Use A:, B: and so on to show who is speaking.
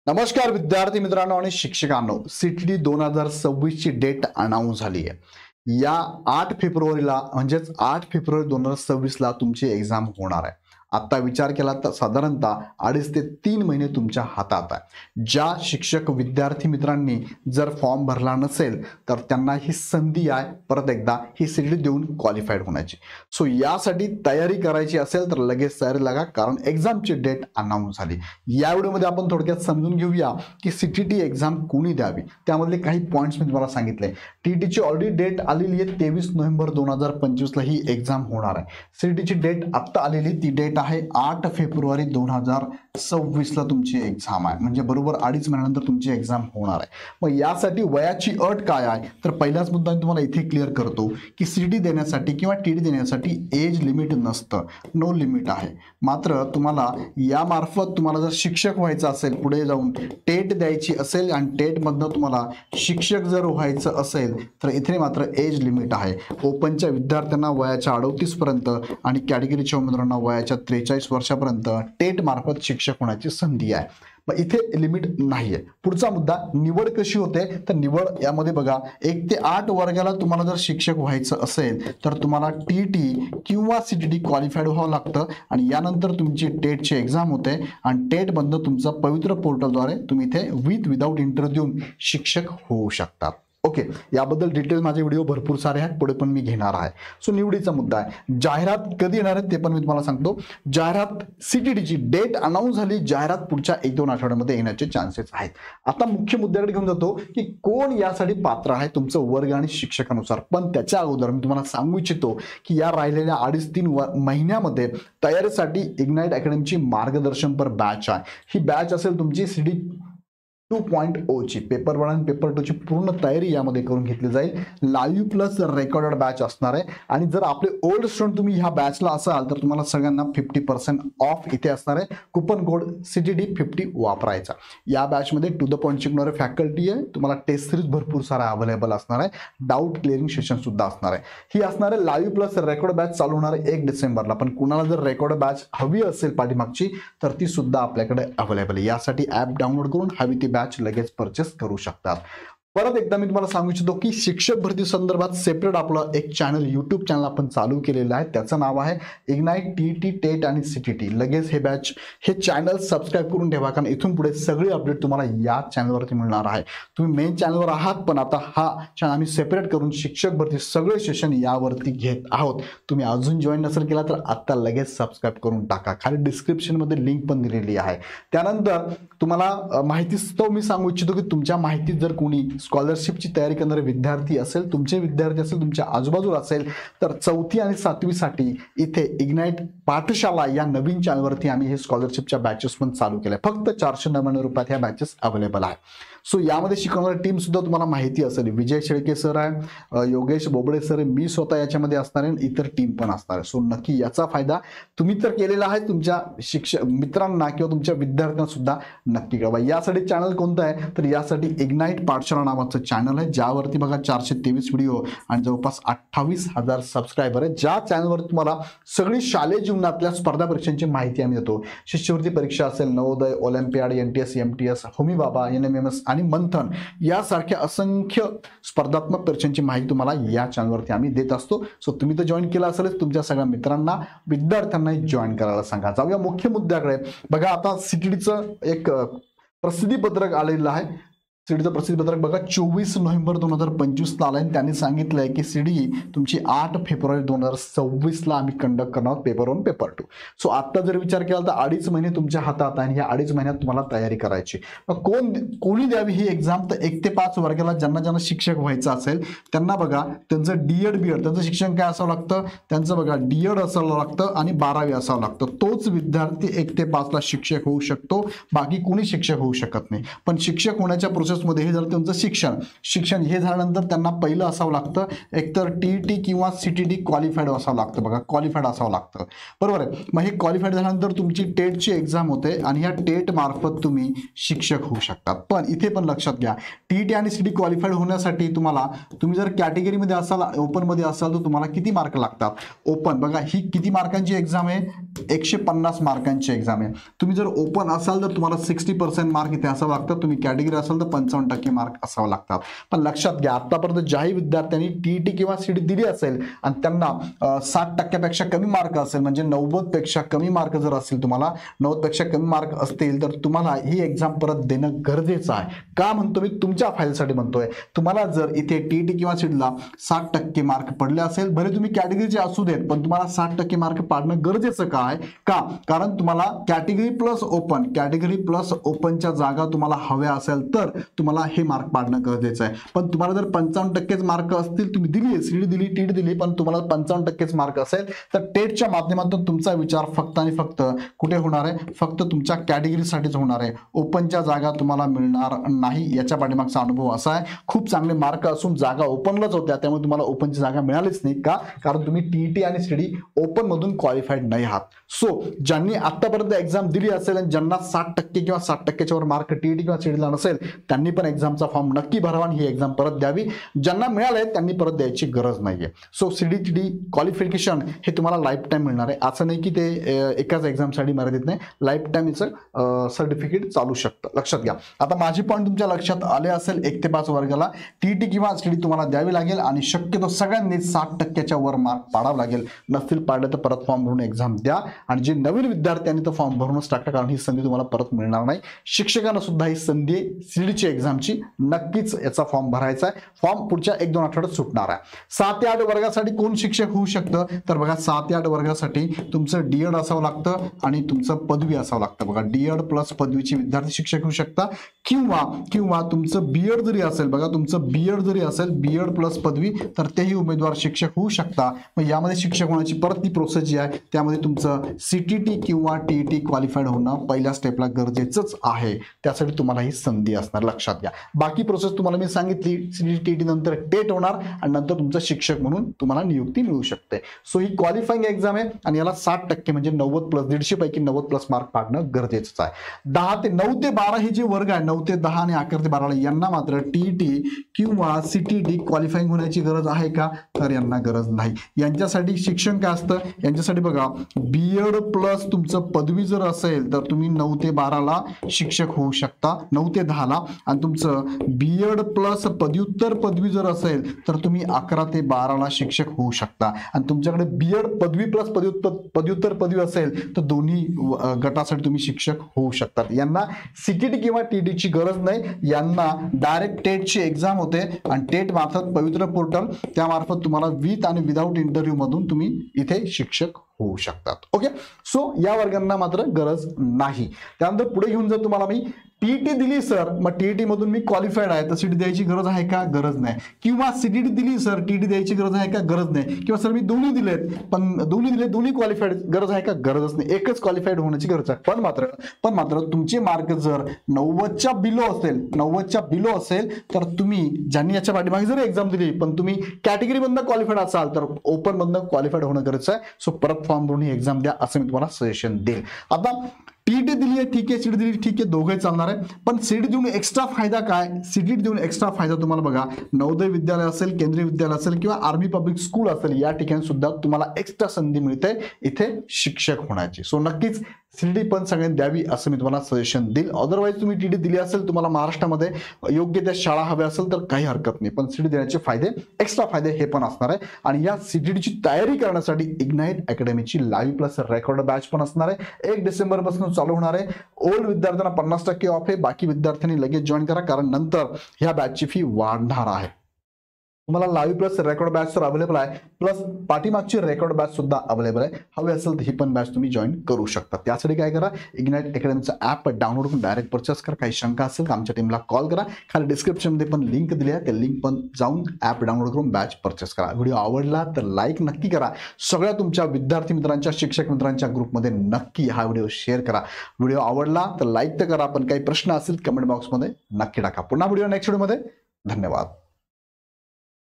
A: नमस्कार विद्यार्थी मित्रांनो आणि शिक्षकांनो, सीटीटी 2026 ची डेट अनाउन्स झाली आहे। या 8 फेब्रुवारीला म्हणजेच 8 फेब्रुवारी 2026 ला तुमची एक्झाम होणार आहे। आता विचार केला तर साधारणतः 2.5 ते 3 महिने तुमच्या हातात आहे। ज्या शिक्षक विद्यार्थी मित्रांनी जर फॉर्म भरला नसेल तर त्यांना ही संधी आहे परत एकदा ही सीटीटी देऊन क्वालिफाईड होण्याची। सो यासाठी तयारी करायची असेल तर लगेच तयारी लागा, कारण एक्झामची डेट अनाउन्स झाली। या व्हिडिओमध्ये आपण थोडक्यात समजून घेऊया की सीटीटी एक्झाम कोणी द्यावी, त्यामधले काही पॉइंट्स मी तुम्हाला सांगितले। टीटीची ऑलरेडी डेट आलेली आहे 23 नोव्हेंबर 2025 ला ही एक्झाम होणार आहे। सीटीची डेट आता आलेली ती डेट आहे 8 फेब्रुवारी 2026 ला तुमची एक्झाम आहे, म्हणजे बरोबर 2.5 महिन्यानंतर तुमची एक्झाम होणार आहे। मग यासाठी वयाची अट काय आहे तर पहिलाच मुद्दा मी तुम्हाला इथे क्लिअर करतो की सीटीटी देण्यासाठी किंवा टीटी देण्यासाठी एज लिमिट नसतं, नो लिमिट आहे। मात्र तुम्हाला यामार्फत तुम्हाला जर शिक्षक व्हायचं असेल, पुढे जाऊन टेट द्यायची असेल आणि टेट मधनं तुम्हाला शिक्षक जर व्हायचं असेल तर इथे मात्र एज लिमिट आहे। ओपनच्या विद्यार्थ्यांना वयाच्या 38 पर्यंत आणि कॅटेगरीच्या उमेदवारांना वयाच्या 43 वर्षापर्यंत टेट मार्फत शिक्षक होण्याची संधी आहे। मग इथे लिमिट नाहीये। पुढचा मुद्दा निवड कशी होते तर निवड यामध्ये बघा 1 ते 8 वर्गाला तुम्हाला जर शिक्षक व्हायचं असेल तर तुम्हाला टीटी किंवा सीटीटी क्वालिफाईड व्हावं लागतं आणि यानंतर तुमची टेटची एक्झाम होते आणि टेट मधनं तुमचं पवित्र पोर्टलद्वारे तुम्ही इथे विदाउट इंटरव्ह्यू देऊन शिक्षक होऊ शकतात। ओके, याबद्दल डिटेल माझे व्हिडिओ भरपूर सारे आहेत, पुढे पण मी घेणार आहे। सो निवडीचा मुद्दा आहे। जाहिरात कधी येणार आहे ते पण मी तुम्हाला सांगतो। जाहिरात सीटीटीची डेट अनाउन्स झाली, जाहिरात पुढच्या 1-2 आठवड्यामध्ये येण्याचे चान्सेस आहेत। आता मुख्य मुद्द्याकडे घेऊन जातो की कोण यासाठी पात्र आहे तुमचं वर्ग आणि शिक्षकानुसार, पण त्याच्या अगोदर मी तुम्हाला सांगू इच्छितो की या राहिलेल्या 2.5-3 महिन्यामध्ये तयारीसाठी इग्नाइट अकॅडमीची मार्गदर्शनपर बॅच आहे। ही बॅच असेल तुमची सीटीटी 2.0 ची पेपर 1 आणि पेपर 2 ची पूर्ण तयारी यामध्ये करून घेतली जाईल। लाईव्ह प्लस रेकॉर्डेड बॅच असणार आहे आणि जर आपले ओल्ड स्टुडंट तुम्ही ह्या बॅचला असाल तर तुम्हाला सगळ्यांना 50% ऑफ इथे असणार आहे। कुपन कोड सीटीटी 50 वापरायचा। या बॅच मध्ये टू द पॉइंट शिकणारे फॅकल्टी आहे, तुम्हाला टेस्ट सिरीज भरपूर सारा अवेलेबल असणार आहे, डाऊट क्लिअरिंग सेशन सुद्धा असणार आहे। ही असणार आहे लाईव्ह प्लस रेकॉर्ड बॅच, चालू होणार आहे 1 डिसेंबरला। पण कुणाला जर रेकॉर्ड बॅच हवी असेल पाठीमागची तर ती सुद्धा आपल्याकडे अवेलेबल आहे। यासाठी ऍप डाउनलोड करून हवी ती बॅच लगेच परचेस करू शकतात। परत एकदा मी तुम्हाला सांगू इच्छितो की शिक्षक भरती संदर्भात सेपरेट आपलं एक चॅनल यूट्यूब चॅनल आपण चालू केलेलं आहे, त्याचं नाव आहे इग्नाइट टीटी टेट आणि सीटीटी। लगेच हे चॅनल सबस्क्राईब करून ठेवा, कारण इथून पुढे सगळी अपडेट तुम्हाला या चॅनलवरती मिळणार आहे। तुम्ही मेन चॅनलवर आहात पण आता हा चॅनल आम्ही सेपरेट करून शिक्षक भरती सगळे सेशन यावरती घेत आहोत। तुम्ही अजून जॉईन नसेल केला तर आता लगेच सबस्क्राईब करून टाका, खाली डिस्क्रिप्शन मध्ये लिंक पण दिलेली आहे। त्यानंतर तुम्हाला माहितीस्तव मी सांगू इच्छितो की तुमच्या माहितीत जर कोणी स्कॉलरशिपची तयारी करणारे विद्यार्थी असेल, तुमचे विद्यार्थी असेल, तुमच्या आजूबाजूला असेल तर 4थी आणि 7वी साठी इथे इग्नाइट पाठशाला या नवीन चॅनलवरती आम्ही हे स्कॉलरशिपच्या बॅचेस पण चालू केल्या। फक्त 499 रुपयात ह्या बॅचेस अवेलेबल आहे। सो यामध्ये शिकवणारी टीम सुद्धा तुम्हाला माहिती असेल, विजय शेळके सर आहे, योगेश बोबडे सर, मी स्वतः याच्यामध्ये असणार आहे, इतर टीम पण असणार आहे। सो नक्की याचा फायदा तुम्ही तर केलेला आहे, तुमच्या शिक्षक मित्रांना किंवा तुमच्या विद्यार्थ्यांना सुद्धा नक्की कळवा। यासाठी चॅनल कोणतं आहे तर यासाठी इग्नाइट पाठशाला नावाचं चॅनल आहे, ज्यावरती बघा 423 व्हिडिओ आणि जवळपास 28,000 सबस्क्रायबर आहे। ज्या चॅनलवर तुम्हाला सगळी शालेय जीवनातल्या स्पर्धा परीक्षांची माहिती आम्ही देतो। शिष्यवृत्ती परीक्षा असेल, Navodaya, Olympiad, NTS, MTS, Homi बाबा, NMMS आणि मंथन यासारख्या असंख्य स्पर्धात्मक परीक्षांची माहिती तुम्हाला या चॅनलवरती आम्ही देत असतो। सो तुम्ही तर जॉईन केला असेलच, तुमच्या सगळ्या मित्रांना विद्यार्थ्यांनाही जॉईन करायला सांगा। जाऊया मुख्य मुद्द्याकडे। बघा आता सीटीटीचं एक प्रसिद्धी पत्रक आलेलं आहे। सीटीचं प्रसिद्धी पत्रक बघा 24 नोव्हेंबर 2025 ला आलंय। त्यांनी सांगितलंय की सीडी तुमची 8 फेब्रुवारी 2026 ला आम्ही कंडक्ट करणार आहोत, पेपर 1 पेपर 2। सो आता जर विचार केला तर 2.5 महिने तुमच्या हातात आहे आणि या 2.5 महिन्यात तुम्हाला तयारी करायची। मग कोणी द्यावी ही एक्झाम तर 1 ते 5 वर्गाला ज्यांना शिक्षक व्हायचं असेल त्यांना बघा त्यांचं डीएड बीएड त्यांचं शिक्षण काय असावं लागतं, त्यांचं बघा डीएड असावं लागतं आणि 12वी असावं लागतं। तोच विद्यार्थी 1 ते 5 ला शिक्षक होऊ शकतो, बाकी कोणी शिक्षक होऊ शकत नाही। पण शिक्षक होण्याच्या प्रोसेस प्रोसेसमध्ये हे झालं त्यांचं शिक्षण हे झाल्यानंतर त्यांना पहिलं असावं लागतं एकतर टीईटी किंवा सीटीटी क्वालिफाईड असावं लागतं बघा, क्वालिफाईड असावं लागतं, बरोबर आहे. मग हे क्वालिफाईड झाल्यानंतर तुमची टेटची एक्झाम होते आणि ह्या टेट मार्फत तुम्ही शिक्षक होऊ शकता. पण इथे पण लक्षात घ्या, टीईटी आणि सीटी क्वालिफाईड होण्यासाठी तुम्ही जर कॅटेगरीमध्ये असाल, ओपनमध्ये असाल, तर तुम्हाला किती मार्क लागतात. ओपन बघा, ही किती मार्कांची एक्झाम आहे, 150 मार्कांची एक्झाम आहे. तुम्ही जर ओपन असाल तर तुम्हाला 60% मार्क इथे असावं लागतं, तुम्ही कॅटेगरी असाल तर 55% मार्क असावं लागतात. पण लक्षात घ्या, आतापर्यंत ज्याही विद्यार्थ्यांनी टीईटी किंवा सीटी दिली असेल आणि त्यांना 60% कमी मार्क असेल, म्हणजे 90 पेक्षा कमी मार्क जर असतील, तुम्हाला 90 पेक्षा कमी मार्क असतील, तर तुम्हाला ही एक्झाम परत देणं गरजेचं आहे. का म्हणतो मी, तुमच्या फायद्यासाठी म्हणतोय. तुम्हाला जर इथे टीईटी किंवा सीटीला 60% मार्क पडले असेल, भले तुम्ही कॅटेगरीचे असू देत, पण तुम्हाला 60% मार्क पाडणं गरजेचं काय, का, कारण तुम्हाला कॅटेगरी प्लस ओपनच्या जागा तुम्हाला हव्या असेल तर तुम्हाला हे मार्क पाडणं गरजेचं आहे. पण तुम्हाला जर 55% मार्क असतील, तुम्ही दिली सीटी दिली टीईटी दिली, पण तुम्हाला 55% मार्क असेल, तर टेटच्या माध्यमातून तुमचा विचार फक्त आणि फक्त कुठे होणार आहे, फक्त तुमच्या कॅटेगरीसाठीच होणार आहे. ओपनच्या जागा तुम्हाला मिळणार नाही. याच्या पाठीमागचा अनुभव असा आहे, खूप चांगले मार्क असून जागा ओपनलाच होत्या, त्यामुळे तुम्हाला ओपनची जागा मिळालीच नाही. का, कारण तुम्ही टीईटी आणि सीटी ओपन मधून क्वालिफाईड नाही आहात. सो ज्यांनी आतापर्यंत एक्झाम दिली असेल आणि ज्यांना 60% किंवा 60%च्या वर मार्क टीईटी किंवा सीटीला नसेल, त्यांनी पण एक्झामचा फॉर्म नक्की भरावा आणि ही एक्झाम परत द्यावी. ज्यांना मिळाले त्यांनी परत द्यायची गरज नाहीये. सो सीटीटी क्वालिफिकेशन हे तुम्हाला लाईफ टाइम मिळणार आहे. असं नाही की ते एकाच एक्झामसाठी मर्यादित नाही, लाईफ टाइम याचं सर्टिफिकेट चालू शकतं. लक्षात घ्या. आता माझी पॉईंट तुमच्या लक्षात आले असेल, 1 ते 5 वर्गाला टीईटी किंवा सीटी तुम्हाला द्यावी लागेल आणि शक्यतो सगळ्यांनी 60%च्या वर मार्क पाडावं लागेल. नसतील पाडले तर परत फॉर्म भरून एक्झाम द्या आणि जे नवीन विद्यार्थ्यांनी तर फॉर्म भरूनच टाका, कारण ही संधी तुम्हाला परत मिळणार नाही. शिक्षकांना सुद्धा ही संधी सीटीची एक्झामची नक्कीच याचा फॉर्म भरायचा आहे. फॉर्म पुढच्या 1-2 आठवड्यात सुटणार आहे. 7 ते 8 वर्गासाठी कोण शिक्षक होऊ शकतं, तर बघा 7 ते 8 वर्गासाठी तुमचं डीएड असावं लागतं आणि तुमचं पदवी असावं लागतं. बघा डीएड प्लस पदवीचे विद्यार्थी शिक्षक होऊ शकता किंवा तुमचं बीएड जरी असेल, बघा तुमचं बीएड जरी असेल, बीएड प्लस पदवी, तर तेही उमेदवार शिक्षक होऊ शकता. मग यामध्ये शिक्षक होण्याची परत ती प्रोसेस जी आहे त्यामध्ये तुमचं सीटीटी किंवा टीईटी क्वालिफाईड होणं पहिल्या स्टेपला गरजेचंच आहे. त्यासाठी तुम्हाला ही संधी असणार, लक्षात घ्या. बाकी प्रोसेस तुम्हाला मी सांगितली, सीटीटी टीईटी नंतर टेट होणार आणि नंतर तुमचं शिक्षक म्हणून तुम्हाला नियुक्ती मिळू शकते. सो ही क्वालिफाईंग एक्झाम आहे आणि याला 60% म्हणजे 90 प्लस 150 पैकी 90 प्लस मार्क पाडणं गरजेचंच आहे. 9 ते 12 हे जे वर्ग आहे, 9 ते 10 आणि 11 ते 12 यांना मात्र टीईटी किंवा सीटीटी क्वालिफाईंग होण्याची गरज आहे का, तर यांना गरज नाही. यांच्यासाठी शिक्षण काय असतं, यांच्यासाठी बघा बीएड प्लस तुमचं पदवी जर असेल तर तुम्ही 9 ते 12ला शिक्षक होऊ शकता, 9 ते 10ला, आणि तुमचं बीएड प्लस पदव्युत्तर पदवी जर असेल तर तुम्ही 11 ते 12ला शिक्षक होऊ शकता. आणि तुमच्याकडे बीएड पदवी प्लस पदव्युत्तर पदवी असेल तर दोन्ही गटासाठी तुम्ही शिक्षक होऊ शकतात. यांना सीटीटी किंवा टीईटीची गरज नाही, यांना डायरेक्ट टेटची एक्झाम होते आणि टेट मार्फत पवित्र पोर्टल त्यामार्फत तुम्हाला विथ आणि विदाऊट इंटरव्ह्यू मधून तुम्ही इथे शिक्षक होऊ शकतात. ओके, सो या वर्गांना मात्र गरज नाही. त्यानंतर पुढे घेऊन जर तुम्हाला मी टीईटी दिली सर, मग टीईटी मधून मी क्वालिफाईड आहे तर सीटी द्यायची गरज आहे का, गरज नाही. किंवा सीटीटी दिली सर, टीईटी द्यायची गरज आहे का, गरज नाही. किंवा सर मी दोन्ही दिलेत, पण दोन्ही क्वालिफाईड, गरज आहे का, गरजच नाही. एकच क्वालिफाईड होण्याची गरज आहे. पण मात्र तुमचे मार्क जर 90च्या बिलो असेल तर तुम्ही, ज्यांनी याच्या पाठीमागे जर एक्झाम दिली पण तुम्ही कॅटेगरी मधनं क्वालिफाईड असाल तर ओपन मधनं क्वालिफाईड होणं गरजेचं आहे. सो परत फॉर्म भरून ही एक्झाम द्या असं मी तुम्हाला सजेशन देईल. आता टीईटी दिली आहे ठीक आहे, सीटी दिली ठीक आहे, दोघे चालणार आहे. पण सीटी देऊन एक्स्ट्रा फायदा काय, सीटी देऊन एक्स्ट्रा फायदा तुम्हाला बघा, नवोदय विद्यालय असेल, केंद्रीय विद्यालय असेल किंवा आर्मी पब्लिक स्कूल असेल, या ठिकाणी सुद्धा तुम्हाला एक्स्ट्रा संधी मिळते इथे शिक्षक होण्याची. सो नक्कीच सीटी पण सगळ्यांनी द्यावी असं मी तुम्हाला सजेशन देईल. अदरवाईज तुम्ही टीईटी दिली असेल, तुम्हाला महाराष्ट्रामध्ये योग्य त्या शाळा हव्या असेल तर काही हरकत नाही, पण सीटी देण्याचे फायदे, एक्स्ट्रा फायदे हे पण असणार आहे. आणि या सीटीची तयारी करण्यासाठी इग्नाइट अकॅडमीची लाईव्ह प्लस रेकॉर्ड बॅच पण असणार आहे. 1 डिसेंबर पासून चालू होणार आहे. ओल्ड विद्यार्थ्यांना 50% ऑफ आहे, बाकी विद्यार्थ्यांनी लगेच जॉईन करा, कारण नंतर ह्या बॅचची फी वाढणार आहे. तुम्हाला लाईव्ह प्लस रेकॉर्ड बॅच तर अवेलेबल आहे, प्लस पाठीमागची रेकॉर्ड बॅच सुद्धा अवेलेबल आहे. हवी असेल तर ही पण बॅच तुम्ही जॉईन करू शकता. त्यासाठी काय करा, इग्नाइट अकॅडमीचं ॲप डाउनलोड करून डायरेक्ट परचेस करा. काही शंका असेल तर आमच्या टीमला कॉल करा. खाली डिस्क्रिप्शनमध्ये पण लिंक दिली आहे, त्या लिंक पण जाऊन ॲप डाउनलोड करून बॅच परचेस करा. व्हिडिओ आवडला तर लाईक नक्की करा. सगळ्या तुमच्या विद्यार्थी मित्रांच्या, शिक्षक मित्रांच्या ग्रुपमध्ये नक्की हा व्हिडिओ शेअर करा. व्हिडिओ आवडला तर लाईक तर करा, पण काही प्रश्न असतील कमेंट बॉक्समध्ये नक्की टाका. पुन्हा व्हिडिओ नेक्स्ट व्हिडिओमध्ये. धन्यवाद.